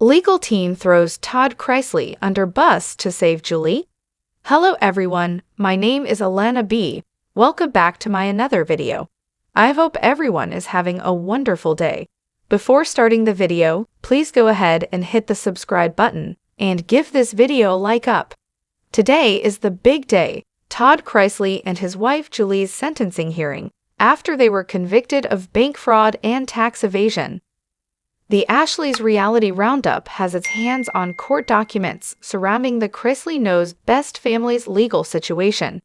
Legal team throws Todd Chrisley under bus to save Julie. Hello everyone, my name is Alana B. Welcome back to my another video. I hope everyone is having a wonderful day. Before starting the video, please go ahead and hit the subscribe button and give this video a like up. Today is the big day, Todd Chrisley and his wife Julie's sentencing hearing, after they were convicted of bank fraud and tax evasion. The Ashley's Reality Roundup has its hands on court documents surrounding the Chrisley Knows Best family's legal situation.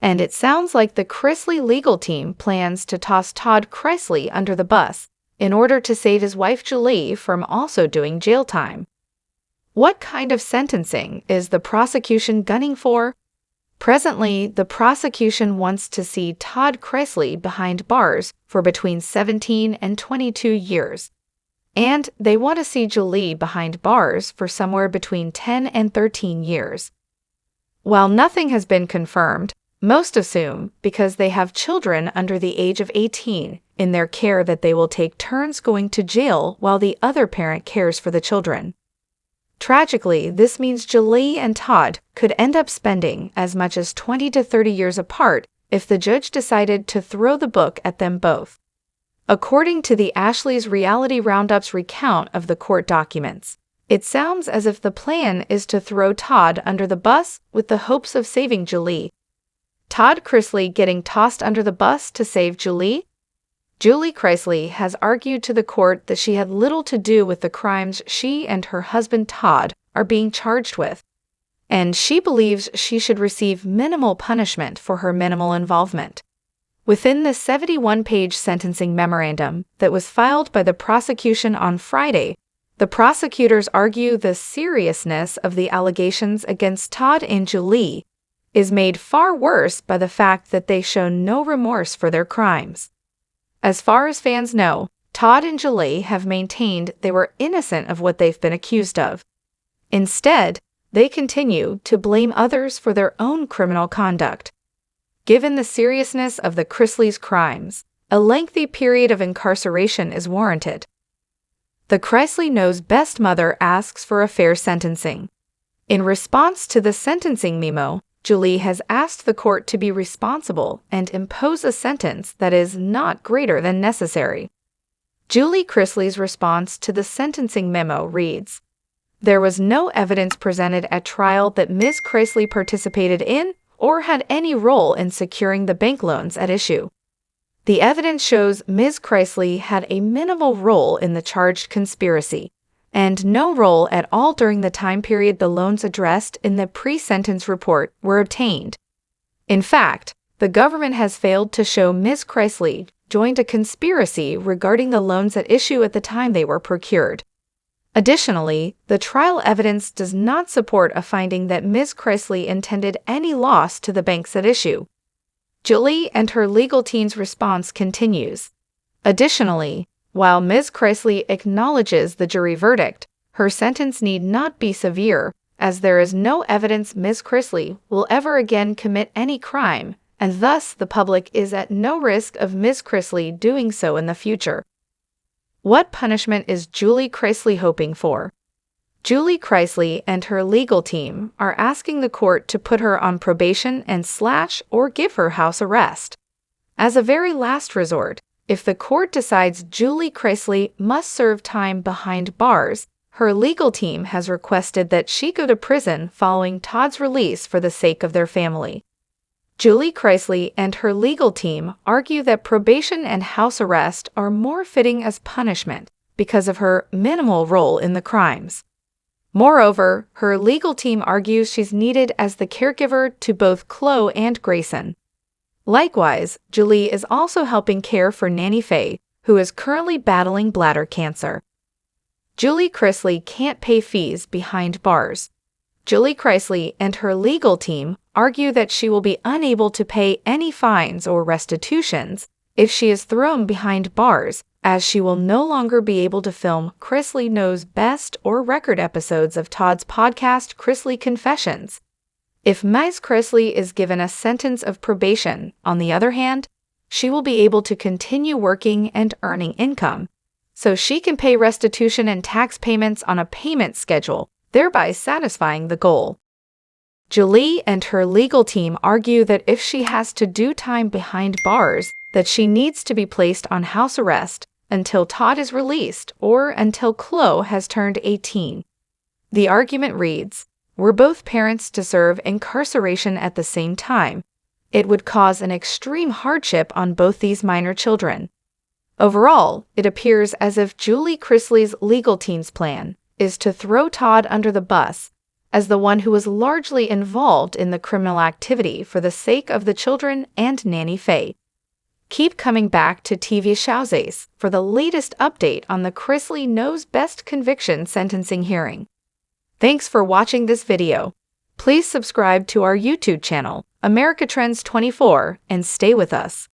And it sounds like the Chrisley legal team plans to toss Todd Chrisley under the bus in order to save his wife Julie from also doing jail time. What kind of sentencing is the prosecution gunning for? Presently, the prosecution wants to see Todd Chrisley behind bars for between 17 and 22 years. And they want to see Julie behind bars for somewhere between 10 and 13 years. While nothing has been confirmed, most assume because they have children under the age of 18 in their care that they will take turns going to jail while the other parent cares for the children. Tragically, this means Julie and Todd could end up spending as much as 20 to 30 years apart if the judge decided to throw the book at them both. According to the Ashley's Reality Roundup's recount of the court documents, it sounds as if the plan is to throw Todd under the bus with the hopes of saving Julie. Todd Chrisley getting tossed under the bus to save Julie? Julie Chrisley has argued to the court that she had little to do with the crimes she and her husband Todd are being charged with, and she believes she should receive minimal punishment for her minimal involvement. Within the 71-page sentencing memorandum that was filed by the prosecution on Friday, the prosecutors argue the seriousness of the allegations against Todd and Julie is made far worse by the fact that they show no remorse for their crimes. As far as fans know, Todd and Julie have maintained they were innocent of what they've been accused of. Instead, they continue to blame others for their own criminal conduct. Given the seriousness of the Chrisley's crimes, a lengthy period of incarceration is warranted. The Chrisley Knows Best mother asks for a fair sentencing. In response to the sentencing memo, Julie has asked the court to be responsible and impose a sentence that is not greater than necessary. Julie Chrisley's response to the sentencing memo reads, "There was no evidence presented at trial that Ms. Chrisley participated in or had any role in securing the bank loans at issue. The evidence shows Ms. Chrisley had a minimal role in the charged conspiracy, and no role at all during the time period the loans addressed in the pre-sentence report were obtained. In fact, the government has failed to show Ms. Chrisley joined a conspiracy regarding the loans at issue at the time they were procured. Additionally, the trial evidence does not support a finding that Ms. Chrisley intended any loss to the banks at issue." Julie and her legal team's response continues. Additionally, while Ms. Chrisley acknowledges the jury verdict, her sentence need not be severe, as there is no evidence Ms. Chrisley will ever again commit any crime, and thus the public is at no risk of Ms. Chrisley doing so in the future. What punishment is Julie Chrisley hoping for? Julie Chrisley and her legal team are asking the court to put her on probation and slash or give her house arrest. As a very last resort, if the court decides Julie Chrisley must serve time behind bars, her legal team has requested that she go to prison following Todd's release for the sake of their family. Julie Chrisley and her legal team argue that probation and house arrest are more fitting as punishment because of her minimal role in the crimes. Moreover, her legal team argues she's needed as the caregiver to both Chloe and Grayson. Likewise, Julie is also helping care for Nanny Faye, who is currently battling bladder cancer. Julie Chrisley can't pay fees behind bars. Julie Chrisley and her legal team argue that she will be unable to pay any fines or restitutions if she is thrown behind bars, as she will no longer be able to film Chrisley Knows Best or record episodes of Todd's podcast Chrisley Confessions. If Ms. Chrisley is given a sentence of probation, on the other hand, she will be able to continue working and earning income, so she can pay restitution and tax payments on a payment schedule, thereby satisfying the goal. Julie and her legal team argue that if she has to do time behind bars, that she needs to be placed on house arrest until Todd is released or until Chloe has turned 18. The argument reads, "Were both parents to serve incarceration at the same time, it would cause an extreme hardship on both these minor children." Overall, it appears as if Julie Chrisley's legal team's plan is to throw Todd under the bus as the one who was largely involved in the criminal activity for the sake of the children and Nanny Faye. Keep coming back to TV Showes for the latest update on the Chrisley Knows Best conviction sentencing hearing. Thanks for watching this video. Please subscribe to our YouTube channel, America Trends 24, and stay with us.